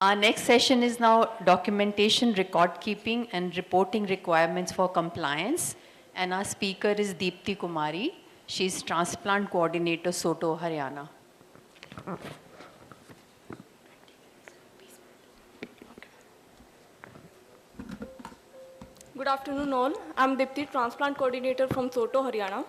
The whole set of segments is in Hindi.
Our next session is now documentation, record keeping and reporting requirements for compliance. And our speaker is Deepti Kumari. She is Transplant Coordinator, Soto, Haryana. Good afternoon all. I'm Deepti, Transplant Coordinator from Soto, Haryana.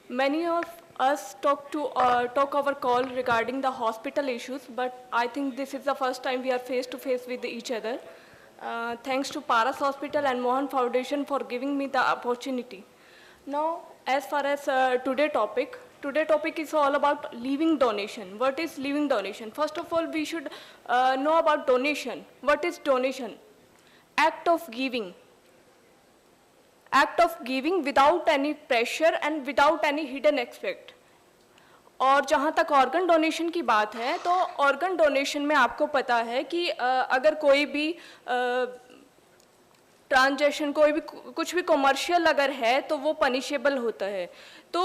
Many of us talk our call regarding the hospital issues, but I think this is the first time we are face to face with each other. Thanks to Paras Hospital and Mohan Foundation for giving me the opportunity. Now, as far as today's topic is all about living donation. What is living donation? First of all, we should know about donation. What is donation? Act of giving without any pressure and without any hidden aspect. और जहाँ तक ऑर्गन डोनेशन की बात है तो ऑर्गन डोनेशन में आपको पता है कि अगर कोई भी ट्रांजैक्शन कोई भी कुछ भी कमर्शियल अगर है तो वो पनिशेबल होता है। तो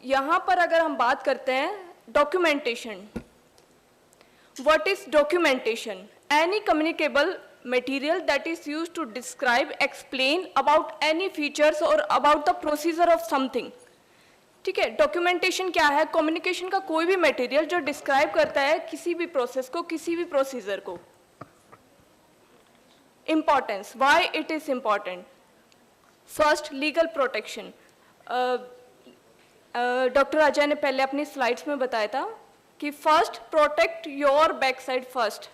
यहाँ पर अगर हम बात करते हैं documentation, what is documentation? Any communicable material that is used to describe, explain about any features or about the procedure of something. ठीक है, डॉक्यूमेंटेशन क्या है? कम्युनिकेशन का कोई भी मटेरियल जो डिस्क्राइब करता है किसी भी प्रोसेस को, किसी भी प्रोसीजर को। Importance, why it is important? First, legal protection. Doctor Ajay ने पहले अपनी स्लाइड्स में बताया था कि first protect your back side first.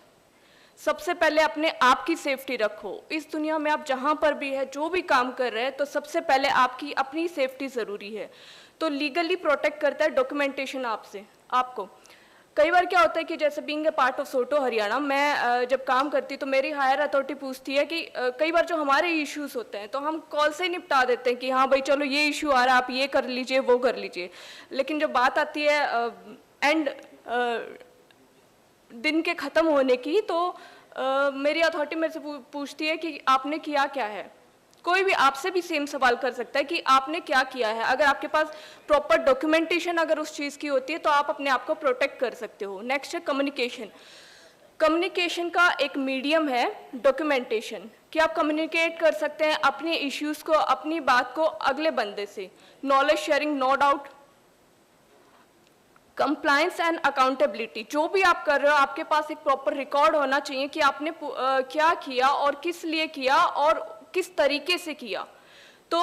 सबसे पहले अपने आप की सेफ्टी रखो। इस दुनिया में आप जहाँ पर भी है, जो भी काम कर रहे हैं, तो सबसे पहले आपकी अपनी सेफ्टी ज़रूरी है। तो लीगली प्रोटेक्ट करता है डॉक्यूमेंटेशन आपको। कई बार क्या होता है कि जैसे बीइंग ए पार्ट ऑफ सोटो हरियाणा, मैं जब काम करती हूँ तो मेरी हायर अथॉरिटी पूछती है कि कई बार जो हमारे इश्यूज़ होते हैं तो हम कॉल से ही निपटा देते हैं कि हाँ भाई चलो ये इशू आ रहा है, आप ये कर लीजिए, वो कर लीजिए। लेकिन जब बात आती है एंड दिन के ख़त्म होने की तो मेरी अथॉरिटी मेरे से पूछती है कि आपने किया क्या है। कोई भी आपसे भी सेम सवाल कर सकता है कि आपने क्या किया है। अगर आपके पास प्रॉपर डॉक्यूमेंटेशन अगर उस चीज़ की होती है तो आप अपने आप को प्रोटेक्ट कर सकते हो। नेक्स्ट है कम्युनिकेशन। कम्युनिकेशन का एक मीडियम है डॉक्यूमेंटेशन, कि आप कम्युनिकेट कर सकते हैं अपने इश्यूज़ को, अपनी बात को अगले बंदे से। Knowledge sharing, no doubt. Compliance and accountability, जो भी आप कर रहे हो आपके पास एक प्रॉपर रिकॉर्ड होना चाहिए कि आपने क्या किया और किस लिए किया और किस तरीके से किया। तो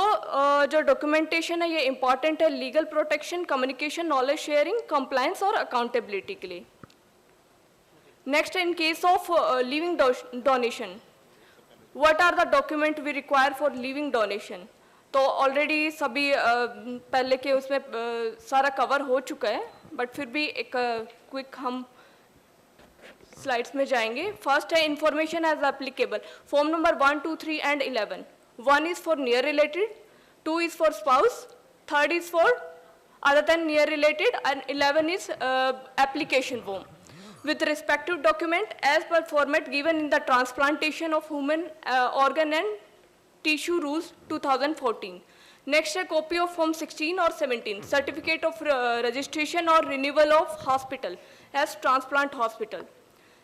जो डॉक्यूमेंटेशन है ये इंपॉर्टेंट है legal protection, communication, knowledge sharing, compliance और अकाउंटेबिलिटी के लिए। Next, in case of living donation, what are the document we require for living donation? तो ऑलरेडी सभी पहले के उसमें सारा कवर हो चुका है, बट फिर भी एक क्विक हम स्लाइड्स में जाएंगे। फर्स्ट है information as applicable, form number 1, 2, 3 and 11। 1 is for near related, 2 is for spouse, 3rd is for other than near related and 11 is application form with respective document as per format given in the transplantation of human organ and tissue rules 2014. Next है copy of form 16 or 17, certificate of registration or renewal of hospital as transplant hospital.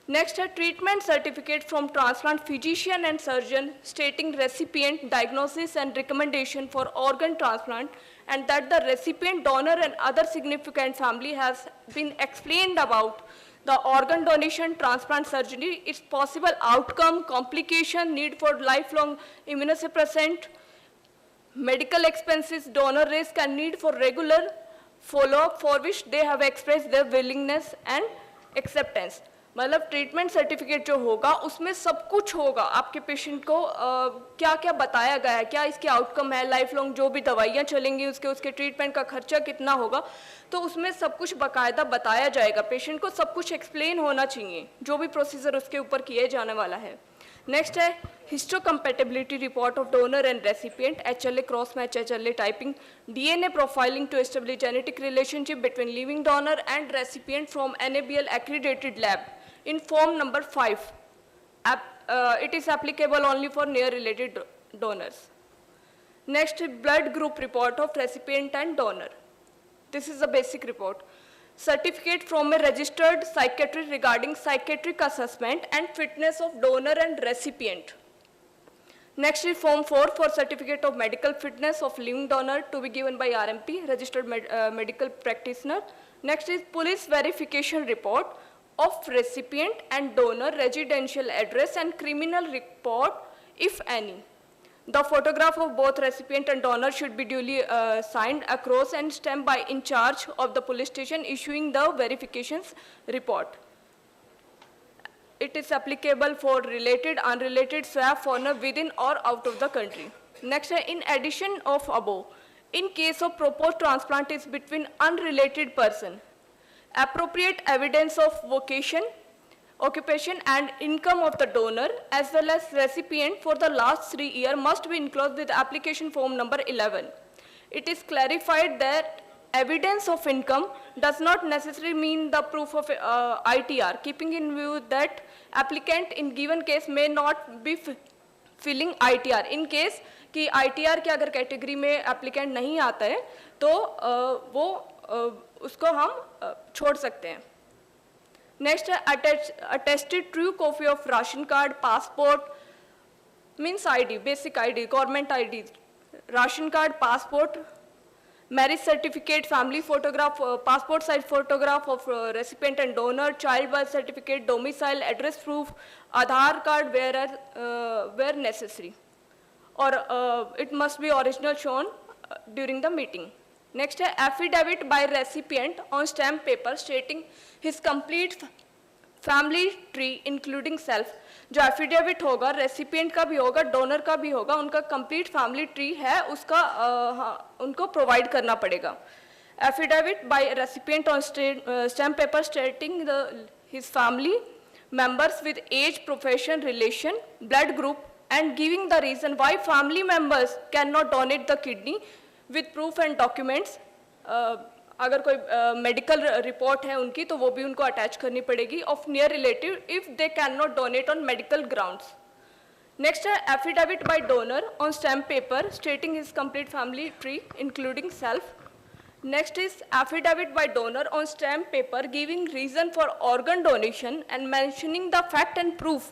Next है treatment certificate from transplant physician and surgeon stating recipient diagnosis and recommendation for organ transplant and that the recipient, donor and other significant family has been explained about the organ donation, transplant surgery, its possible outcome, complication, need for lifelong immunosuppressant, medical expenses, donor risk and need for regular follow-up for which they have expressed their willingness and acceptance. मतलब ट्रीटमेंट सर्टिफिकेट जो होगा उसमें सब कुछ होगा, आपके पेशेंट को क्या क्या बताया गया है, क्या इसके आउटकम है, लाइफ लॉन्ग जो भी दवाइयाँ चलेंगी उसके ट्रीटमेंट का खर्चा कितना होगा, तो उसमें सब कुछ बाकायदा बताया जाएगा। पेशेंट को सब कुछ एक्सप्लेन होना चाहिए जो भी प्रोसीजर उसके ऊपर किए जाने वाला है। नेक्स्ट है histocompatibility report of donor and recipient, HLA cross match, HLA typing, DNA profiling to establish genetic relationship between living donor and recipient from NABL accredited lab in form number 5. It is applicable only for near related donors. Next, blood group report of recipient and donor. This is a basic report. certificate from a registered psychiatrist regarding psychiatric assessment and fitness of donor and recipient. Next is Form 4 for certificate of medical fitness of living donor to be given by RMP, registered medical practitioner. Next is police verification report of recipient and donor residential address and criminal report, if any. The photograph of both recipient and donor should be duly signed across and stamped by in charge of the police station issuing the verifications report. It is applicable for related, unrelated swab foreigner within or out of the country. Next, in addition of above, in case of proposed transplant is between unrelated person, appropriate evidence of vocation, occupation and income of the donor as well as recipient for the last 3 years must be enclosed with application form number 11. It is clarified that evidence of income does not necessarily mean the proof of ITR, keeping in view that applicant in given case may not be filling ITR. In case कि ITR के अगर कैटेगरी में applicant नहीं आता है तो वो उसको हम छोड़ सकते हैं. Next, attested true copy of ration card, passport, means ID, basic ID, government ID, ration card, passport, marriage certificate, family photograph, passport size photograph of recipient and donor, child birth certificate, domicile, address proof, Aadhaar card where necessary. Or it must be original shown during the meeting. Next, affidavit by recipient on stamp paper stating his complete family tree including self. जो एफिडेविट होगा रेसिपिएंट का भी होगा डोनर का भी होगा उनका कंप्लीट फैमिली ट्री है उसका उनको प्रोवाइड करना पड़ेगा. Affidavit by recipient on stamp paper stating his family members with age, profession, relation, blood group and giving the reason why family members cannot donate the kidney with proof and documents. अगर कोई मेडिकल रिपोर्ट है उनकी तो वो भी उनको अटैच करनी पड़ेगी of near relative if they can not donate on medical grounds. Next है affidavit by donor on stamp paper stating his complete family tree including self. Next is affidavit by donor on stamp paper giving reason for organ donation and mentioning the fact and proof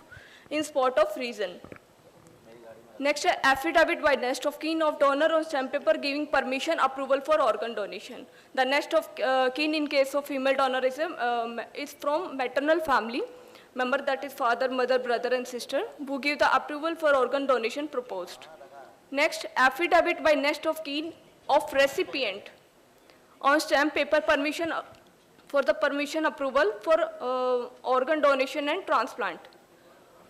in spot of reason. Next, affidavit by next of kin of donor on stamp paper giving permission approval for organ donation. The next of kin in case of female donor is from maternal family member, that is father, mother, brother and sister, who give the approval for organ donation proposed. Next, affidavit by next of kin of recipient on stamp paper permission for the permission approval for organ donation and transplant.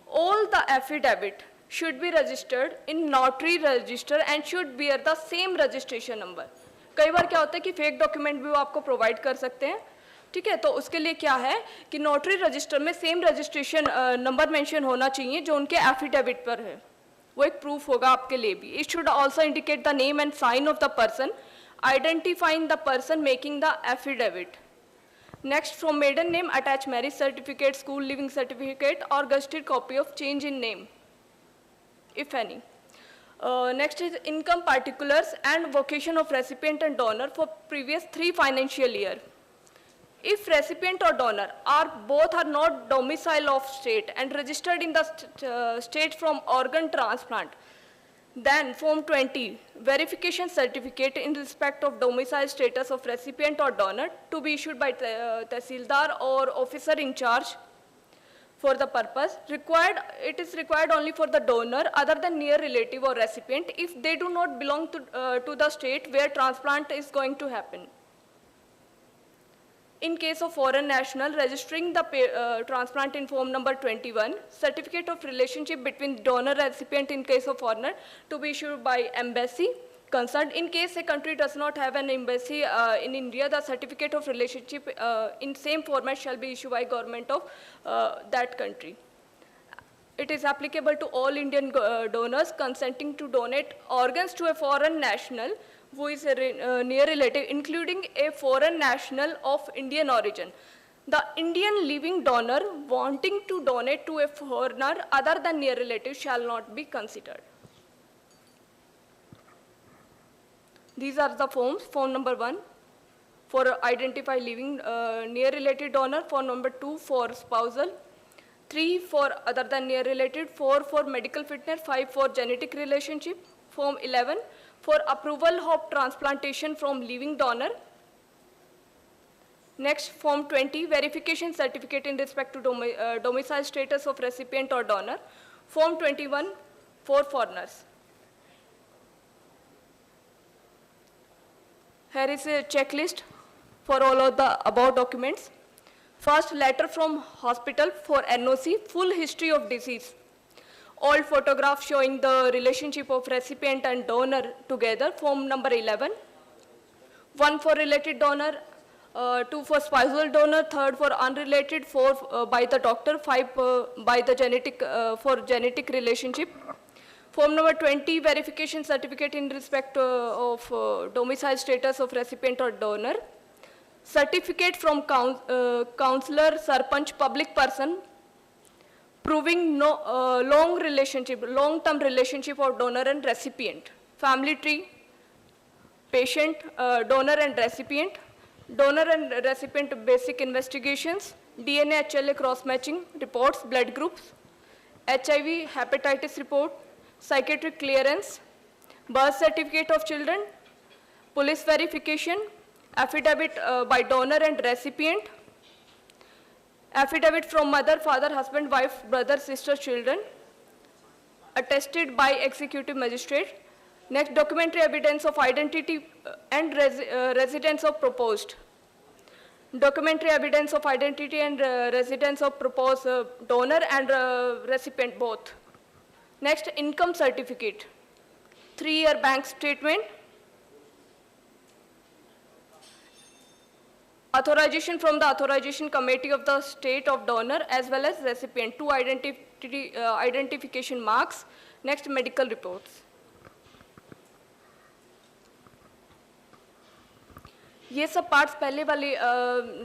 All the affidavit should be registered in notary register and should bear the same registration number. कई बार क्या होता है कि फेक डॉक्यूमेंट भी वो आपको प्रोवाइड कर सकते हैं, ठीक है. तो उसके लिए क्या है कि नोटरी रजिस्टर में सेम रजिस्ट्रेशन नंबर मेंशन होना चाहिए जो उनके एफिडेविट पर है, वो एक प्रूफ होगा आपके लिए भी. It should also indicate the name and sign of the person identifying the person making the affidavit. Next, from maiden name attach marriage certificate, school living certificate or gazetted copy of change in name, if any. Next is income particulars and vocation of recipient and donor for previous 3 financial year. If recipient or donor both are not domicile of state and registered in the state from organ transplant, then Form 20, verification certificate in respect of domicile status of recipient or donor to be issued by Tehsildar or officer in charge for the purpose. It is required only for the donor other than near relative or recipient if they do not belong to the state where transplant is going to happen. In case of foreign national, registering the transplant in form number 21, certificate of relationship between donor and recipient in case of foreigner to be issued by embassy concerned. In case a country does not have an embassy in India, the certificate of relationship in same format shall be issued by government of that country. It is applicable to all Indian donors consenting to donate organs to a foreign national who is a near relative, including a foreign national of Indian origin. The Indian living donor wanting to donate to a foreigner other than near relative shall not be considered. These are the forms. Form number 1, for identify living near related donor, form number 2 for spousal, 3 for other than near related, 4 for medical fitness, 5 for genetic relationship, form 11 for approval of transplantation from living donor. Next, form 20, verification certificate in respect to domicile status of recipient or donor. Form 21 for foreigners. Here is a checklist for all of the above documents. First, letter from hospital for NOC, full history of disease. All photographs showing the relationship of recipient and donor together, form number 11. 1 for related donor, 2 for spousal donor, 3rd for unrelated, 4 by the doctor, 5 by the genetic, for genetic relationship. Form number 20, verification certificate in respect of domicile status of recipient or donor. Certificate from counselor, sarpanch, public person, proving no long-term relationship of donor and recipient. Family tree, patient, donor and recipient, donor and recipient basic investigations, DNA, HLA cross-matching reports, blood groups, HIV, hepatitis report, psychiatric clearance, birth certificate of children, police verification, affidavit by donor and recipient, affidavit from mother, father, husband, wife, brother, sister, children, attested by executive magistrate. Next, documentary evidence of identity and residence of proposed. Documentary evidence of identity and residence of proposed donor and recipient both. Next, income certificate, 3-year bank statement, authorization from the authorization committee of the state of donor as well as recipient, 2 identification marks. Next, medical reports. ये सब पार्ट्स पहले वाले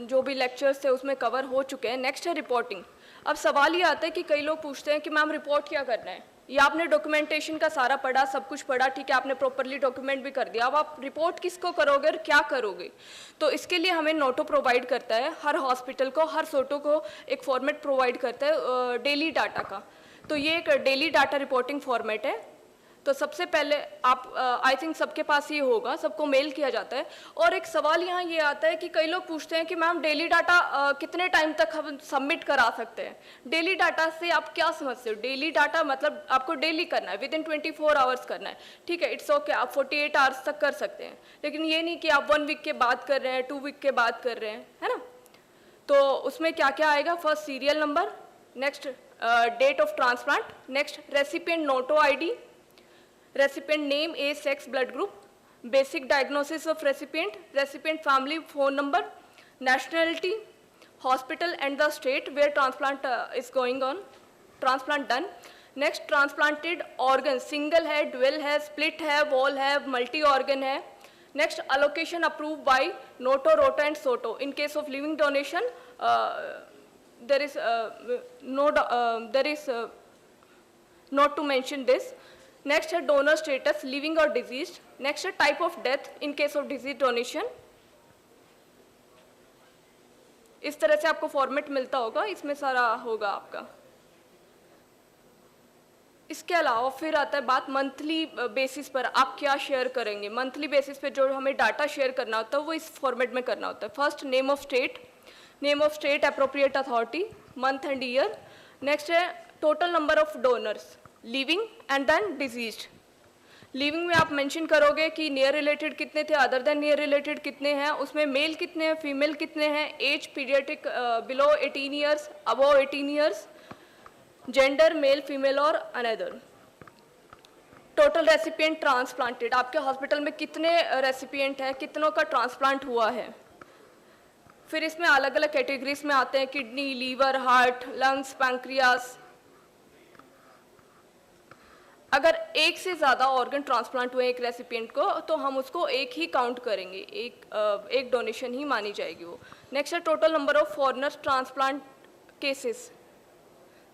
जो भी लेक्चर्स थे उसमें कवर हो चुके हैं. नेक्स्ट है रिपोर्टिंग. अब सवाल ये आता है कि कई लोग पूछते हैं कि मैम रिपोर्ट क्या करना है. ये आपने डॉक्यूमेंटेशन का सारा पढ़ा, सब कुछ पढ़ा, ठीक है, आपने प्रॉपरली डॉक्यूमेंट भी कर दिया. अब आप रिपोर्ट किसको करोगे और क्या करोगे? तो इसके लिए हमें नोटो प्रोवाइड करता है, हर हॉस्पिटल को, हर सोटो को एक फॉर्मेट प्रोवाइड करता है डेली डाटा का. तो ये एक डेली डाटा रिपोर्टिंग फॉर्मेट है. तो सबसे पहले आप आई थिंक सबके पास ये होगा, सबको मेल किया जाता है. और एक सवाल यहाँ ये आता है कि कई लोग पूछते हैं कि मैम डेली डाटा कितने टाइम तक हम सबमिट करा सकते हैं. डेली डाटा से आप क्या समझते हो? डेली डाटा मतलब आपको डेली करना है, विदिन 24 आवर्स करना है, ठीक है, इट्स ओके, आप 48 आवर्स तक कर सकते हैं. लेकिन ये नहीं कि आप 1 वीक के बाद कर रहे हैं, 2 वीक के बाद कर रहे हैं, है ना. तो उसमें क्या क्या आएगा? First serial number, next date of transplant, next recipient NOTTO ID, recipient name, age, sex, blood group, basic diagnosis of recipient, recipient family, phone number, nationality, hospital and the state where transplant is going on, transplant done. Next, transplanted organ, single है, dual है, split है, wall है, multi organ है. Next, allocation approved by Noto, Rota and Soto. In case of living donation, there is not to mention this. Next है donor status, living or deceased. Next है type of death in case of disease donation. इस तरह से आपको फॉर्मेट मिलता होगा, इसमें सारा होगा आपका. इसके अलावा फिर आता है बात मंथली बेसिस पर आप क्या शेयर करेंगे. मंथली बेसिस पे जो हमें डाटा शेयर करना होता है वो इस फॉर्मेट में करना होता है. First name of state appropriate authority, month and year. Next है total number of donors, living and then deceased. Living में आप मेंशन करोगे कि नियर रिलेटेड कितने थे, अदर देन नियर रिलेटेड कितने हैं, उसमें मेल कितने हैं, फीमेल कितने हैं, age paediatric below 18 years, above 18 years, gender male female और अनदर. टोटल रेसिपिएंट ट्रांसप्लांटेड, आपके हॉस्पिटल में कितने रेसिपिएंट हैं, कितनों का ट्रांसप्लांट हुआ है. फिर इसमें अलग अलग कैटेगरीज में आते हैं, kidney, liver, heart, lungs, pancreas. अगर एक से ज़्यादा ऑर्गन ट्रांसप्लांट हुए एक रेसिपिएंट को तो हम उसको एक ही काउंट करेंगे, एक डोनेशन ही मानी जाएगी वो. नेक्स्ट है total number of foreigners transplant cases.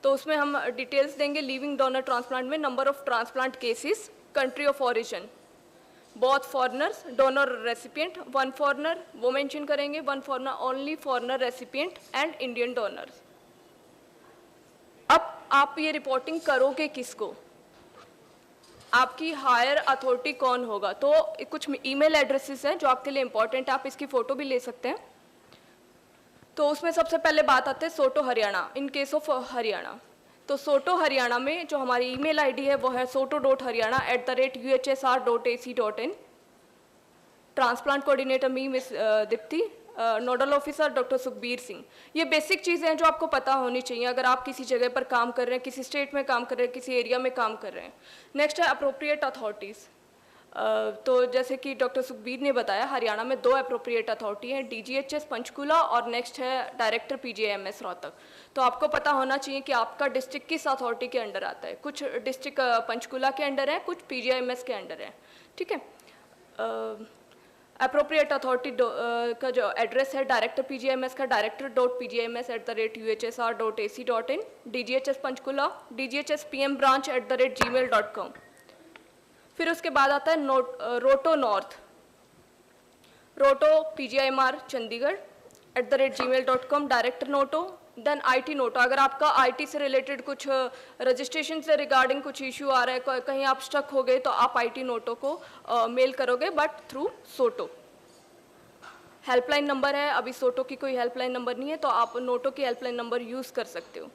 तो उसमें हम डिटेल्स देंगे लिविंग डोनर ट्रांसप्लांट में, number of transplant cases, country of origin. Both foreigners, donor recipient, 1 foreigner वो मेंशन करेंगे, 1 foreigner only foreigner recipient and Indian donors. अब आप ये रिपोर्टिंग करोगे किसको, आपकी हायर अथॉरिटी कौन होगा? तो कुछ ईमेल एड्रेसेस हैं जो आपके लिए इंपॉर्टेंट है, आप इसकी फ़ोटो भी ले सकते हैं। तो उसमें सबसे पहले बात आते हैं SOTO Haryana, in case of Haryana. तो सोटो हरियाणा में जो हमारी ईमेल आईडी है वो है soto.haryana@uhsr.ac.in। ट्रांसप्लांट कोऑर्डिनेटर मी miss Dipti, nodal officer doctor Sukhbir Singh. ये बेसिक चीज़ें हैं जो आपको पता होनी चाहिए अगर आप किसी जगह पर काम कर रहे हैं, किसी स्टेट में काम कर रहे हैं, किसी एरिया में काम कर रहे हैं। नेक्स्ट है अप्रोप्रिएट अथॉरिटीज़। तो जैसे कि डॉक्टर सुखबीर ने बताया, हरियाणा में 2 अप्रोप्रिएट अथॉरिटी हैं, DGHS पंचकूला और नेक्स्ट है डायरेक्टर PGIMS रोहतक। तो आपको पता होना चाहिए कि आपका डिस्ट्रिक्ट किस अथॉरिटी के अंडर आता है। कुछ डिस्ट्रिक्ट पंचकूला के अंडर है, कुछ PGIMS के अंडर है, ठीक है। अप्रोप्रिएट अथॉरिटी का जो एड्रेस है डायरेक्टर PGIMS का director.pgims@uhsr.ac.in, DGHS Panchkula DGHS PM branch@gmail.com। फिर उसके बाद आता है रोटो north, ROTTO PGIMR Chandigarh @gmail.com, director NOTTO. Then IT NOTTO, अगर आपका IT से रिलेटेड कुछ रजिस्ट्रेशन से रिगार्डिंग कुछ इशू आ रहा है, कहीं आप स्टक हो गए, तो आप IT नोटो को मेल करोगे but through SOTTO. Helpline number है, अभी सोटो की कोई हेल्पलाइन नंबर नहीं है, तो आप नोटो की हेल्पलाइन नंबर यूज़ कर सकते हो।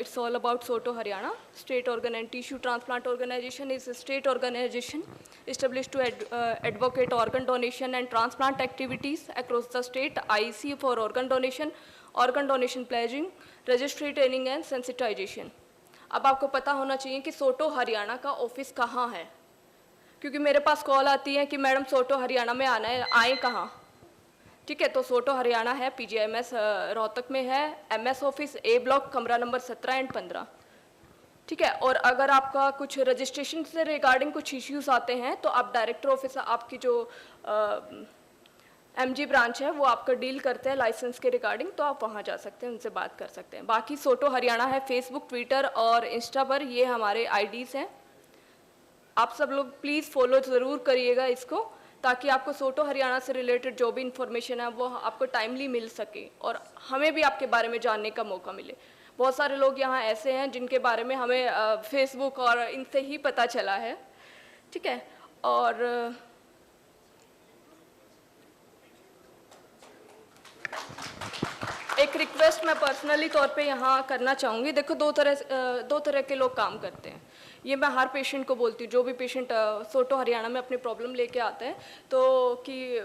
It's all about Soto Haryana. State organ and tissue transplant organization is a state organization established to advocate organ donation and transplant activities across the state. IEC for organ donation pledging, registry training and sensitization. अब आपको पता होना चाहिए कि सोटो हरियाणा का ऑफिस कहाँ है, क्योंकि मेरे पास कॉल आती है कि मैडम सोटो हरियाणा में आना है, आए कहाँ? ठीक है, तो सोटो हरियाणा है, PGIMS रोहतक में है, MS ऑफिस A ब्लॉक, कमरा नंबर 17 एंड 15, ठीक है। और अगर आपका कुछ रजिस्ट्रेशन से रिगार्डिंग कुछ इश्यूज आते हैं तो आप डायरेक्टर ऑफिस, आपकी जो MG ब्रांच है वो आपका डील करते हैं लाइसेंस के रिगार्डिंग, तो आप वहाँ जा सकते हैं, उनसे बात कर सकते हैं। बाकी सोटो हरियाणा है फेसबुक, ट्विटर और इंस्टा पर, ये हमारे IDs हैं। आप सब लोग प्लीज़ फॉलो ज़रूर करिएगा इसको, ताकि आपको सोटो हरियाणा से रिलेटेड जो भी इंफॉर्मेशन है वो आपको टाइमली मिल सके और हमें भी आपके बारे में जानने का मौका मिले। बहुत सारे लोग यहाँ ऐसे हैं जिनके बारे में हमें फेसबुक और इनसे ही पता चला है, ठीक है। और एक रिक्वेस्ट मैं पर्सनली तौर पे यहाँ करना चाहूँगी। देखो, दो तरह के लोग काम करते हैं, ये मैं हर पेशेंट को बोलती हूँ। जो भी पेशेंट सोटो हरियाणा में अपनी प्रॉब्लम लेके आते हैं, तो कि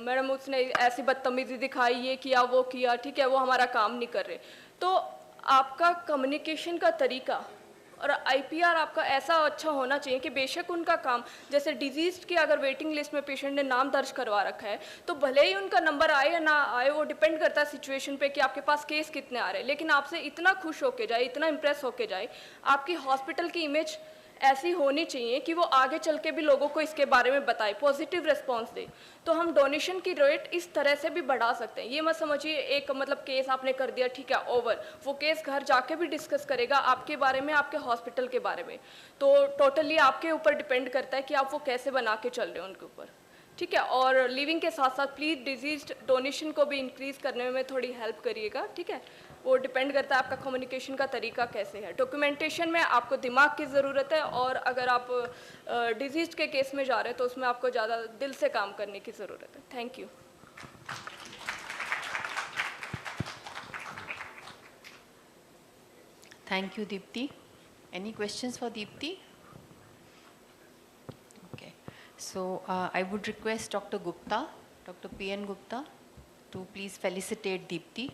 मैडम उसने ऐसी बदतमीज़ी दिखाई, ये किया वो किया, ठीक है, वो हमारा काम नहीं कर रहे। तो आपका कम्युनिकेशन का तरीका और IPR आपका ऐसा अच्छा होना चाहिए कि बेशक उनका काम, जैसे डिजीज़ की अगर वेटिंग लिस्ट में पेशेंट ने नाम दर्ज करवा रखा है, तो भले ही उनका नंबर आए या ना आए, वो डिपेंड करता है सिचुएशन पे कि आपके पास केस कितने आ रहे हैं, लेकिन आपसे इतना खुश होके जाए, इतना इम्प्रेस होके जाए, आपकी हॉस्पिटल की इमेज ऐसी होनी चाहिए कि वो आगे चल के भी लोगों को इसके बारे में बताए, पॉजिटिव रिस्पॉन्स दे। तो हम डोनेशन की रेट इस तरह से भी बढ़ा सकते हैं। ये मत समझिए एक मतलब केस आपने कर दिया, ठीक है, ओवर। वो केस घर जाके भी डिस्कस करेगा आपके बारे में, आपके हॉस्पिटल के बारे में। तो टोटली आपके ऊपर डिपेंड करता है कि आप वो कैसे बना के चल रहे हो उनके ऊपर, ठीक है। और लिविंग के साथ साथ प्लीज़ डिजीज डोनेशन को भी इंक्रीज़ करने में थोड़ी हेल्प करिएगा, ठीक है। वो डिपेंड करता है आपका कम्युनिकेशन का तरीका कैसे है। डॉक्यूमेंटेशन में आपको दिमाग की ज़रूरत है, और अगर आप डिजीज़ के केस में जा रहे हैं तो उसमें आपको ज़्यादा दिल से काम करने की ज़रूरत है। Thank you. Thank you, Deepti. Any questions for Deepti? Okay. So I would request Dr. Gupta, Dr. PN Gupta, to please felicitate Deepti.